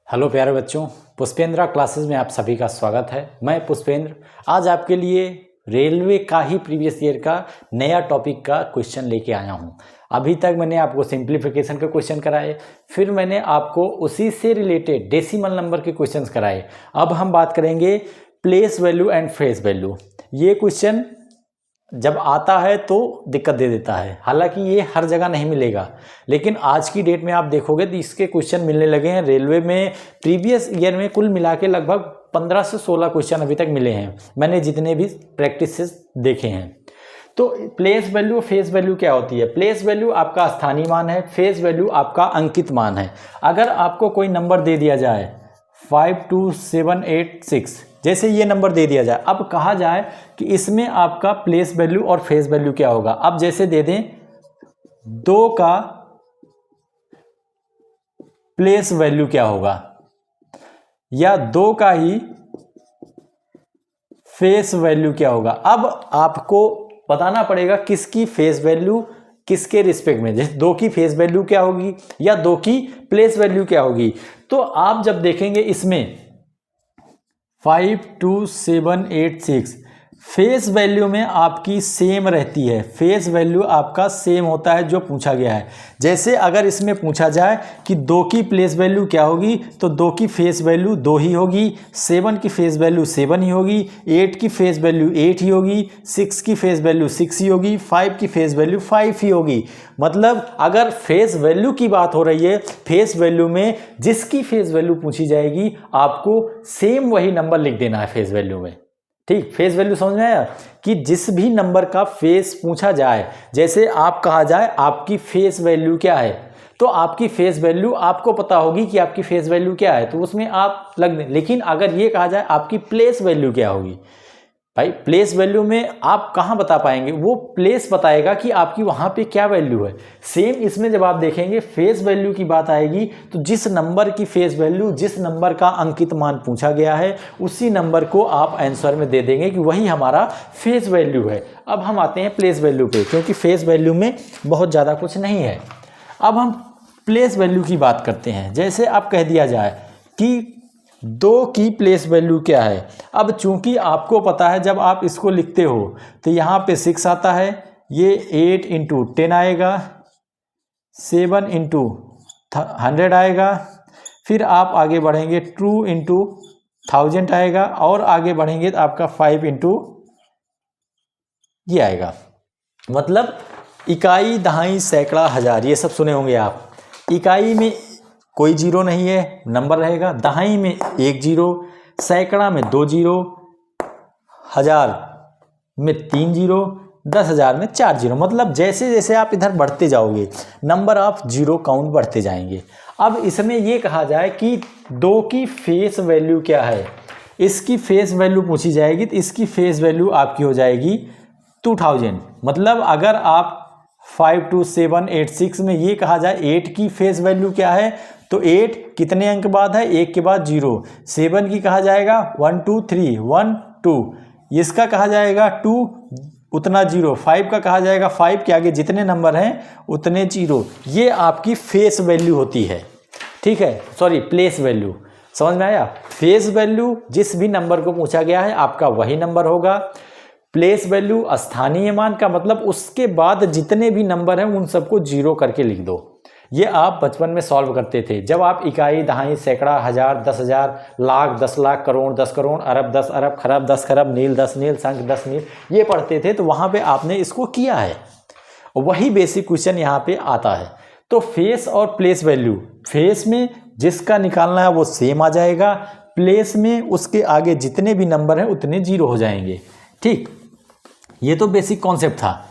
Hello प्यारे बच्चों, पुष्पेंद्रा classes में आप सभी का स्वागत है। मैं पुष्पेंद्र आज आपके लिए रेलवे का ही प्रीवियस ईयर का नया टॉपिक का क्वेश्चन लेके आया हूं। अभी तक मैंने आपको सिंप्लीफिकेशन के क्वेश्चन कराए, फिर मैंने आपको उसी से रिलेटेड डेसिमल नंबर के क्वेश्चंस कराए। अब हम बात करेंगे place value and face value. ये क्वेश्चन जब आता है तो दिक्कत दे देता है, हालांकि ये हर जगह नहीं मिलेगा, लेकिन आज की डेट में आप देखोगे तो इसके क्वेश्चन मिलने लगे हैं। रेलवे में प्रीवियस ईयर में कुल मिला के लगभग 15 से 16 क्वेश्चन अभी तक मिले हैं, मैंने जितने भी प्रैक्टिसेस देखे हैं। तो प्लेस वैल्यू फेस वैल्यू क्या होती है? प्लेस वैल्यू आपका स्थानीय मान है, फेस वैल्यू आपका अंकित मान है। अगर आपको कोई नंबर दे दिया जाए 52786, जैसे ये नंबर दे दिया जाए, अब कहा जाए कि इसमें आपका प्लेस वैल्यू और फेस वैल्यू क्या होगा। अब जैसे दे दें 2 का प्लेस वैल्यू क्या होगा या 2 का ही फेस वैल्यू क्या होगा। अब आपको बताना पड़ेगा किसकी फेस वैल्यू किसके रिस्पेक्ट में, जैसे 2 की फेस वैल्यू क्या होगी या 2 की प्लेस वैल्यू क्या होगी। तो आप जब देखेंगे इसमें 52786 फेस वैल्यू में आपकी सेम रहती है, फेस वैल्यू आपका सेम होता है जो पूछा गया है। जैसे अगर इसमें पूछा जाए कि 2 की प्लेस वैल्यू क्या होगी, तो 2 की फेस वैल्यू 2 ही होगी, 7 की फेस वैल्यू 7 ही होगी, 8 की फेस वैल्यू 8 ही होगी, 6 की फेस वैल्यू 6 ही होगी, 5 की फेस वैल्यू 5 ही होगी। मतलब अगर फेस वैल्यू की बात हो रही है, फेस वैल्यू में जिसकी फेस वैल्यू पूछी जाएगी आपको सेम वही नंबर लिख देना है फेस वैल्यू में। ठीक, फेस वैल्यू समझ में आया कि जिस भी नंबर का फेस पूछा जाए, जैसे आप कहा जाए आपकी फेस वैल्यू क्या है, तो आपकी फेस वैल्यू आपको पता होगी कि आपकी फेस वैल्यू क्या है, तो उसमें आप लग दें। लेकिन अगर ये कहा जाए आपकी प्लेस वैल्यू क्या होगी, भाई प्लेस वैल्यू में आप कहाँ बता पाएंगे, वो प्लेस बताएगा कि आपकी वहाँ पे क्या वैल्यू है। सेम इसमें जब आप देखेंगे फेस वैल्यू की बात आएगी, तो जिस नंबर की फेस वैल्यू, जिस नंबर का अंकित मान पूछा गया है, उसी नंबर को आप आंसर में दे देंगे कि वही हमारा फेस वैल्यू है। अब हम आते हैं प्लेस वैल्यू पे, क्योंकि फेस वैल्यू में बहुत ज़्यादा कुछ नहीं है। अब हम प्लेस वैल्यू की बात करते हैं। जैसे आप कह दिया जाए कि 2 की प्लेस वैल्यू क्या है। अब चूंकि आपको पता है जब आप इसको लिखते हो तो यहाँ पे 6 आता है, ये 8 इंटू 10 आएगा, 7 इंटू 100 आएगा, फिर आप आगे बढ़ेंगे 2 इंटू 1000 आएगा, और आगे बढ़ेंगे तो आपका 5 इंटू ये आएगा। मतलब इकाई, दहाई, सैकड़ा, हजार, ये सब सुने होंगे आप। इकाई में कोई जीरो नहीं है, नंबर रहेगा। दहाई में 1 जीरो, सैकड़ा में 2 जीरो, हजार में 3 जीरो, 10,000 में 4 जीरो। मतलब जैसे जैसे आप इधर बढ़ते जाओगे नंबर ऑफ जीरो काउंट बढ़ते जाएंगे। अब इसमें ये कहा जाए कि 2 की फेस वैल्यू क्या है, इसकी फेस वैल्यू पूछी जाएगी, तो इसकी फेस वैल्यू आपकी हो जाएगी 2000। मतलब अगर आप 52786 में ये कहा जाए 8 की फेस वैल्यू क्या है, तो 8 कितने अंक बाद है, 1 के बाद 0। 7 की कहा जाएगा 1 2 3 1 2, इसका कहा जाएगा 2 उतना 0, 5 का कहा जाएगा 5 के आगे जितने नंबर हैं उतने 0। ये आपकी फेस वैल्यू होती है। ठीक है, सॉरी प्लेस वैल्यू, समझ में आया। फेस वैल्यू जिस भी नंबर को पूछा गया है आपका वही नंबर होगा। प्लेस वैल्यू स्थानीय मान का मतलब उसके बाद जितने भी नंबर हैं उन सबको 0 करके लिख दो। ये आप बचपन में सॉल्व करते थे जब आप इकाई, दहाई, सैकड़ा, हजार, 10,000, लाख, 10 लाख, करोड़, 10 करोड़, अरब, 10 अरब, खरब, 10 खरब, नील, 10 नील, संख, 10 नील, ये पढ़ते थे, तो वहाँ पे आपने इसको किया है। वही बेसिक क्वेश्चन यहाँ पे आता है। तो फेस और प्लेस वैल्यू, फेस में जिसका निकालना है वो सेम आ जाएगा, प्लेस में उसके आगे जितने भी नंबर हैं उतने 0 हो जाएंगे। ठीक, ये तो बेसिक कॉन्सेप्ट था।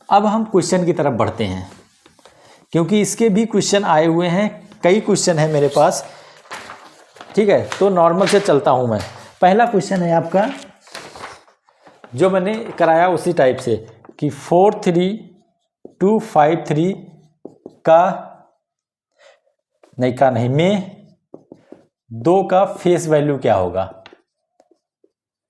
अब हम क्वेश्चन की तरफ बढ़ते हैं, क्योंकि इसके भी क्वेश्चन आए हुए हैं, कई क्वेश्चन है मेरे पास। ठीक है, तो नॉर्मल से चलता हूं मैं। पहला क्वेश्चन है आपका जो मैंने कराया उसी टाइप से कि 43253 का नहीं में 2 का फेस वैल्यू क्या होगा।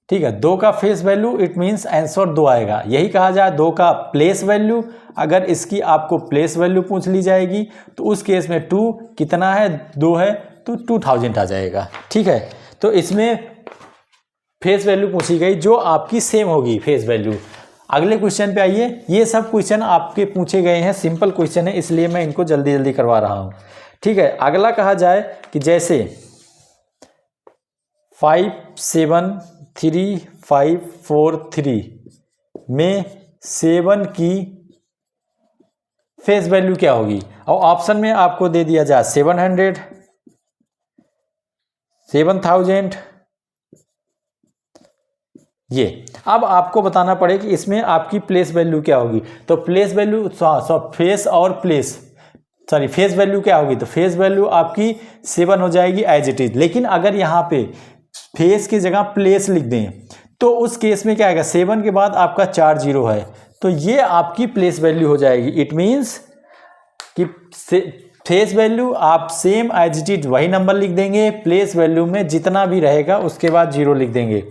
ठीक है, 2 का face value it means answer 2 आएगा। यही कहा जाए 2 का प्लेस वैल्यू, अगर इसकी आपको प्लेस वैल्यू पूछ ली जाएगी तो उस केस में 2 कितना है, 2 है, तो 2000 आ जाएगा। ठीक है, तो इसमें फेस वैल्यू पूछी गई जो आपकी सेम होगी फेस वैल्यू। अगले क्वेश्चन पे आइए। ये सब क्वेश्चन आपके पूछे गए हैं, सिंपल क्वेश्चन है, इसलिए मैं इनको जल्दी जल्दी करवा रहा हूँ। ठीक है, अगला कहा जाए कि जैसे 573,543 में 7 की फेस वैल्यू क्या होगी, और ऑप्शन में आपको दे दिया जाए 700, 7000 ये। अब आपको बताना पड़े कि इसमें आपकी प्लेस वैल्यू क्या होगी। तो प्लेस वैल्यू फेस और फेस वैल्यू क्या होगी, तो फेस वैल्यू आपकी 7 हो जाएगी एज इट इज। लेकिन अगर यहाँ पे फेस की जगह प्लेस लिख दें तो उस केस में क्या आएगा, 7 के बाद आपका 4 0 है, तो ये आपकी प्लेस वैल्यू हो जाएगी। इट मीन्स कि फेस वैल्यू आप सेम एज इट इज वही नंबर लिख देंगे, प्लेस वैल्यू में जितना भी रहेगा उसके बाद 0 लिख देंगे।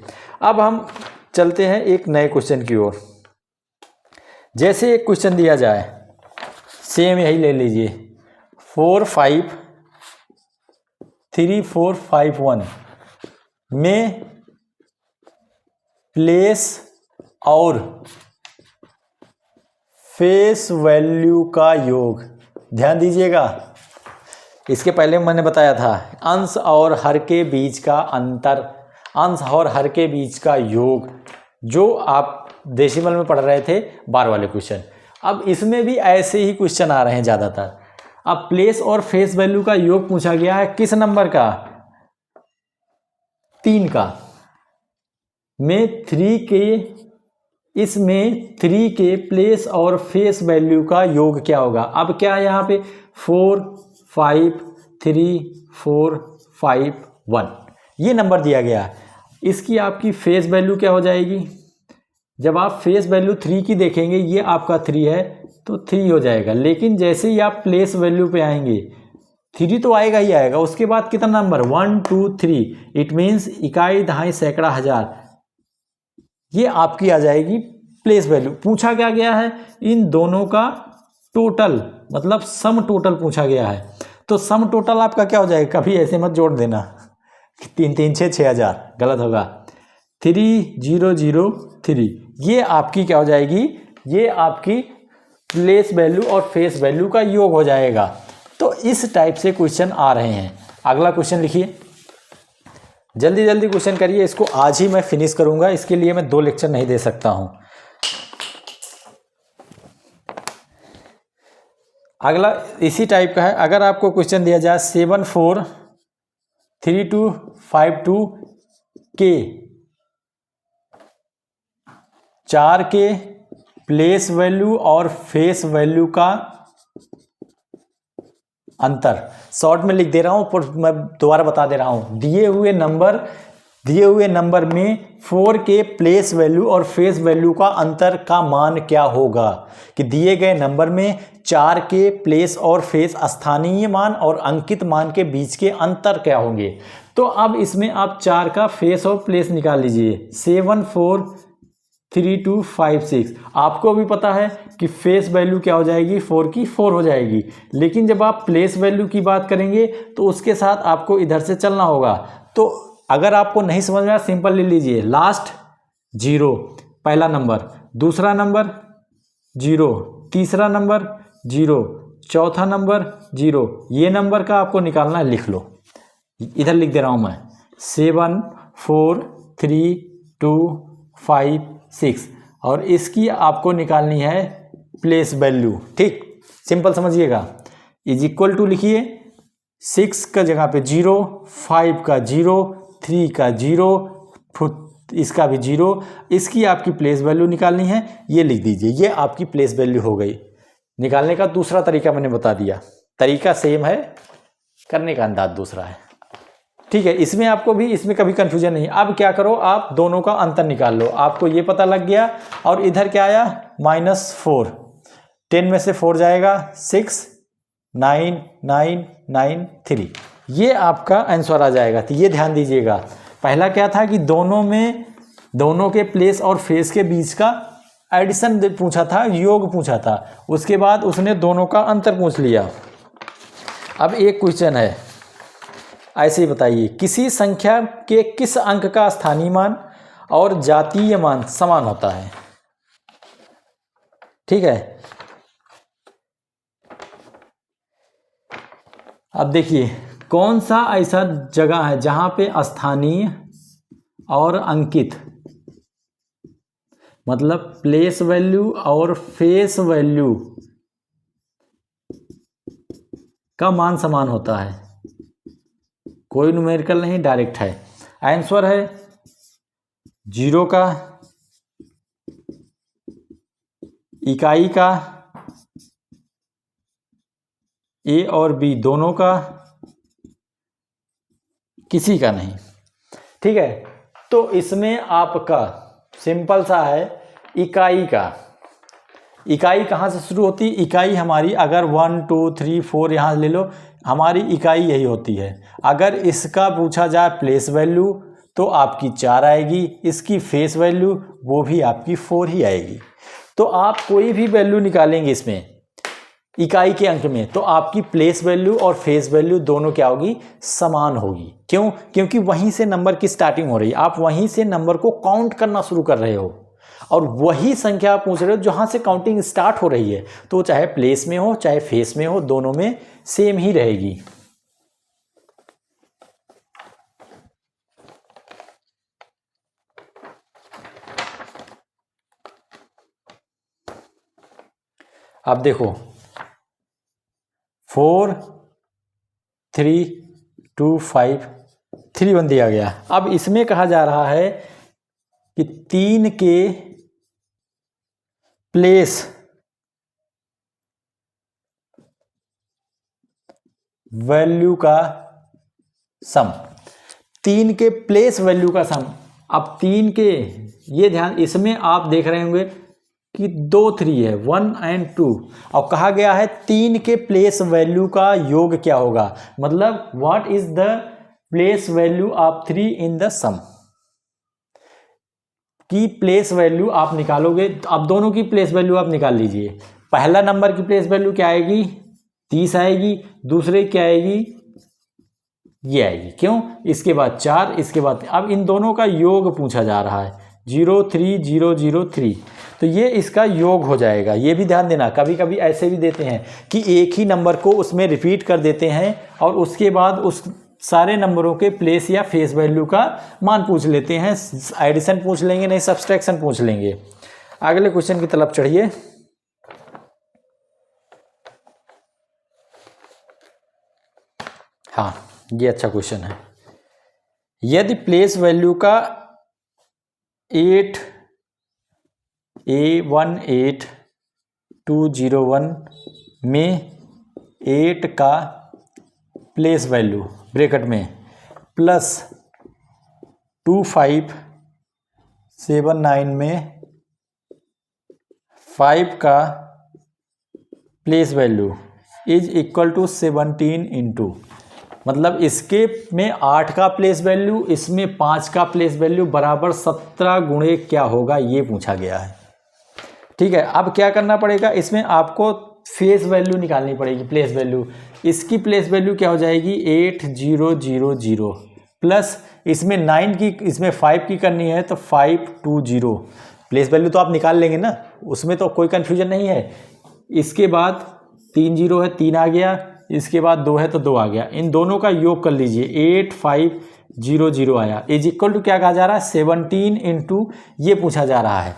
अब हम चलते हैं एक नए क्वेश्चन की ओर। जैसे एक क्वेश्चन दिया जाए, सेम यही ले लीजिए, 453,451 में प्लेस और फेस वैल्यू का योग। ध्यान दीजिएगा, इसके पहले मैंने बताया था अंश और हर के बीच का अंतर, अंश और हर के बीच का योग, जो आप डेसिमल में पढ़ रहे थे बार वाले क्वेश्चन। अब इसमें भी ऐसे ही क्वेश्चन आ रहे हैं ज़्यादातर। अब प्लेस और फेस वैल्यू का योग पूछा गया है, किस नंबर का, 3 का, में 3 के, इसमें 3 के प्लेस और फेस वैल्यू का योग क्या होगा। अब क्या है यहाँ पे 4 5 3 4 5 1 ये नंबर दिया गया है। इसकी आपकी फेस वैल्यू क्या हो जाएगी, जब आप फेस वैल्यू 3 की देखेंगे, ये आपका 3 है तो 3 हो जाएगा। लेकिन जैसे ही आप प्लेस वैल्यू पे आएंगे 3 तो आएगा ही आएगा, उसके बाद कितना नंबर 1 2 3, इट मीन्स इकाई दहाई सैकड़ा हजार, ये आपकी आ जाएगी प्लेस वैल्यू। पूछा क्या गया है, इन दोनों का टोटल, मतलब सम टोटल पूछा गया है। तो सम टोटल आपका क्या हो जाएगा, कभी ऐसे मत जोड़ देना 3 3 6 6000, गलत होगा। 3003, ये आपकी क्या हो जाएगी, ये आपकी प्लेस वैल्यू और फेस वैल्यू का योग हो जाएगा। तो इस टाइप से क्वेश्चन आ रहे हैं। अगला क्वेश्चन लिखिए, जल्दी जल्दी क्वेश्चन करिए, इसको आज ही मैं फिनिश करूंगा, इसके लिए मैं 2 लेक्चर नहीं दे सकता हूं। अगला इसी टाइप का है। अगर आपको क्वेश्चन दिया जाए 743252 के 4 के प्लेस वैल्यू और फेस वैल्यू का अंतर, शॉर्ट में लिख दे रहा हूं पर मैं दोबारा बता दे रहा हूं। दिए हुए नंबर में 4 के प्लेस वैल्यू और फेस वैल्यू का अंतर का मान क्या होगा, कि दिए गए नंबर में 4 के प्लेस और फेस स्थानीय मान और अंकित मान के बीच के अंतर क्या होंगे। तो अब इसमें आप 4 का फेस और प्लेस निकाल लीजिए, 743256। आपको भी पता है कि फेस वैल्यू क्या हो जाएगी, 4 की 4 हो जाएगी। लेकिन जब आप प्लेस वैल्यू की बात करेंगे तो उसके साथ आपको इधर से चलना होगा। तो अगर आपको नहीं समझ में आया, सिंपल ले लीजिए, लास्ट 0 पहला नंबर, दूसरा नंबर 0, तीसरा नंबर 0, चौथा नंबर 0, ये नंबर का आपको निकालना है, लिख लो, इधर लिख दे रहा हूं मैं 743256, और इसकी आपको निकालनी है प्लेस वैल्यू। ठीक, सिंपल समझिएगा, इज इक्वल टू लिखिए 6 का जगह पे 0, 5 का 0, 3 का 0, इसका भी 0, इसकी आपकी प्लेस वैल्यू निकालनी है, ये लिख दीजिए, ये आपकी प्लेस वैल्यू हो गई। निकालने का दूसरा तरीका मैंने बता दिया, तरीका सेम है, करने का अंदाज दूसरा है। ठीक है, इसमें आपको भी, इसमें कभी कंफ्यूजन नहीं। अब क्या करो, आप दोनों का अंतर निकाल लो, आपको ये पता लग गया। और इधर क्या आया, -4, 10 में से 4 जाएगा 6, 9 9 9 3, ये आपका आंसर आ जाएगा। तो ये ध्यान दीजिएगा, पहला क्या था कि दोनों के प्लेस और फेस के बीच का एडिशन पूछा था, योग पूछा था, उसके बाद उसने दोनों का अंतर पूछ लिया। अब एक क्वेश्चन है ऐसे ही बताइए, किसी संख्या के किस अंक का स्थानीय मान और जातीय मान समान होता है। ठीक है, अब देखिए कौन सा ऐसा जगह है जहां पे स्थानीय और अंकित मतलब प्लेस वैल्यू और फेस वैल्यू का मान समान होता है। कोई न्यूमेरिकल नहीं, डायरेक्ट है। आंसर है 0 का, इकाई का, ए और बी दोनों का, किसी का नहीं। ठीक है, तो इसमें आपका सिंपल सा है, इकाई का। इकाई कहाँ से शुरू होती है? इकाई हमारी अगर 1 2 3 4 यहाँ ले लो, हमारी इकाई यही होती है। अगर इसका पूछा जाए प्लेस वैल्यू तो आपकी 4 आएगी, इसकी फेस वैल्यू वो भी आपकी 4 ही आएगी। तो आप कोई भी वैल्यू निकालेंगे इसमें इकाई के अंक में तो आपकी प्लेस वैल्यू और फेस वैल्यू दोनों क्या होगी? समान होगी। क्यों? क्योंकि वहीं से नंबर की स्टार्टिंग हो रही है, आप वहीं से नंबर को काउंट करना शुरू कर रहे हो और वही संख्या आप पूछ रहे हो जहां से काउंटिंग स्टार्ट हो रही है। तो चाहे प्लेस में हो चाहे फेस में हो, दोनों में सेम ही रहेगी। अब देखो 4 3 2 5 3 1 दिया गया। अब इसमें कहा जा रहा है कि 3 के प्लेस वैल्यू का सम, 3 के प्लेस वैल्यू का सम। अब 3 के, ये ध्यान, इसमें आप देख रहे होंगे कि 2 3 है, 1 और 2, और कहा गया है 3 के प्लेस वैल्यू का योग क्या होगा, मतलब what is the place value of 3 in the sum. की प्लेस वैल्यू आप निकालोगे, अब दोनों की प्लेस वैल्यू आप निकाल लीजिए। पहला नंबर की प्लेस वैल्यू क्या आएगी? 30 आएगी। दूसरे क्या आएगी? ये आएगी। क्यों? इसके बाद 4, इसके बाद, अब इन दोनों का योग पूछा जा रहा है, 0 3 0 0 3, तो ये इसका योग हो जाएगा। ये भी ध्यान देना, कभी कभी ऐसे भी देते हैं कि एक ही नंबर को उसमें रिपीट कर देते हैं और उसके बाद उस सारे नंबरों के प्लेस या फेस वैल्यू का मान पूछ लेते हैं। एडिशन पूछ लेंगे, नहीं सब्सट्रैक्शन पूछ लेंगे। अगले क्वेश्चन की तरफ चढ़िए। हाँ, ये अच्छा क्वेश्चन है। यदि प्लेस वैल्यू का 18201 में 8 का प्लेस वैल्यू ब्रैकेट में प्लस 2579 में 5 का place value is equal to 17 into, मतलब इसके में 8 का प्लेस वैल्यू, इसमें 5 का प्लेस वैल्यू बराबर 17 गुणे क्या होगा, ये पूछा गया है। ठीक है, अब क्या करना पड़ेगा, इसमें आपको फेस वैल्यू निकालनी पड़ेगी, प्लेस वैल्यू। इसकी प्लेस वैल्यू क्या हो जाएगी? 8000 प्लस इसमें 9 की, इसमें 5 की करनी है तो 520। प्लेस वैल्यू तो आप निकाल लेंगे ना, उसमें तो कोई कन्फ्यूजन नहीं है। इसके बाद 3 0 है, 3 आ गया, इसके बाद 2 है तो 2 आ गया। इन दोनों का योग कर लीजिए, 8500 आया, इज इक्वल टू क्या कहा जा रहा है? 17 इंटू, ये पूछा जा रहा है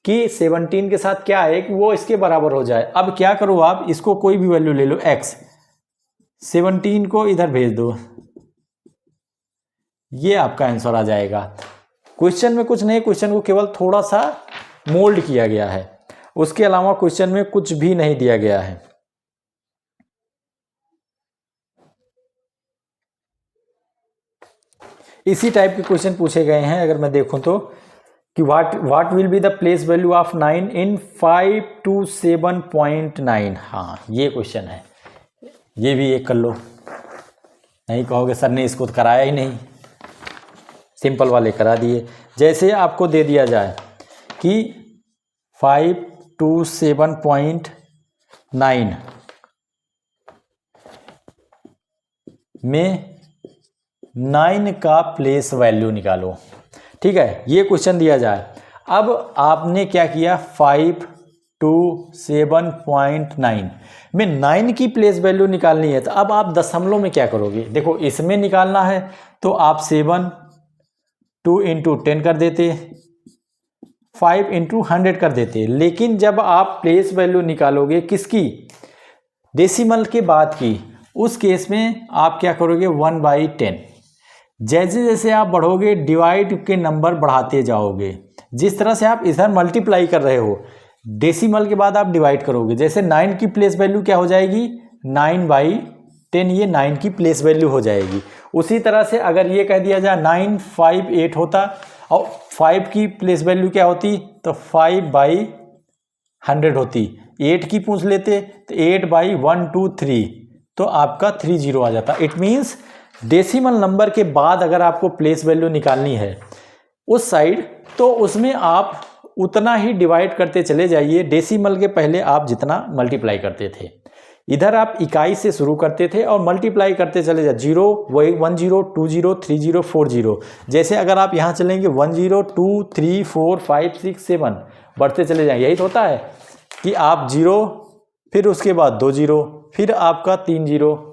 कि 17 के साथ क्या है कि वो इसके बराबर हो जाए। अब क्या करो, आप इसको कोई भी वैल्यू ले लो, x, 17 को इधर भेज दो, ये आपका आंसर आ जाएगा। क्वेश्चन में कुछ नहीं, क्वेश्चन को केवल थोड़ा सा मोल्ड किया गया है, उसके अलावा क्वेश्चन में कुछ भी नहीं दिया गया है। इसी टाइप के क्वेश्चन पूछे गए हैं अगर मैं देखूं तो, कि what will be the place value of 9 इन 527.9। हाँ, ये क्वेश्चन है, ये भी एक कर लो। नहीं कहोगे सर ने इसको तो कराया ही नहीं, सिंपल वाले करा दिए। जैसे आपको दे दिया जाए कि 527.9 में 9 का प्लेस वैल्यू निकालो। ठीक है, ये क्वेश्चन दिया जाए। अब आपने क्या किया, 527.9 में 9 की प्लेस वैल्यू निकालनी है, तो अब आप दशमलव में क्या करोगे, देखो इसमें निकालना है तो आप 7 2 इंटू 10 कर देते, 5 इंटू 100 कर देते। लेकिन जब आप प्लेस वैल्यू निकालोगे किसकी, डेसिमल के बाद की, उस केस में आप क्या करोगे, 1/10। जैसे जैसे आप बढ़ोगे डिवाइड के नंबर बढ़ाते जाओगे। जिस तरह से आप इधर मल्टीप्लाई कर रहे हो, डेसिमल के बाद आप डिवाइड करोगे। जैसे 9 की प्लेस वैल्यू क्या हो जाएगी, 9/10, ये 9 की प्लेस वैल्यू हो जाएगी। उसी तरह से अगर ये कह दिया जाए 958 होता और 5 की प्लेस वैल्यू क्या होती, तो 5/100 होती। 8 की पूछ लेते तो 8/123, तो आपका 30 आ जाता। इट मीन्स डेसिमल नंबर के बाद अगर आपको प्लेस वैल्यू निकालनी है उस साइड, तो उसमें आप उतना ही डिवाइड करते चले जाइए डेसिमल के पहले आप जितना मल्टीप्लाई करते थे। इधर आप इकाई से शुरू करते थे और मल्टीप्लाई करते चले जाए, 0 वही 10 20 30 40। जैसे अगर आप यहाँ चलेंगे 1 0 2 3 4 5 6 7 बढ़ते चले जाएंगे। यही तो होता है कि आप 0, फिर उसके बाद 2 0, फिर आपका 3 0,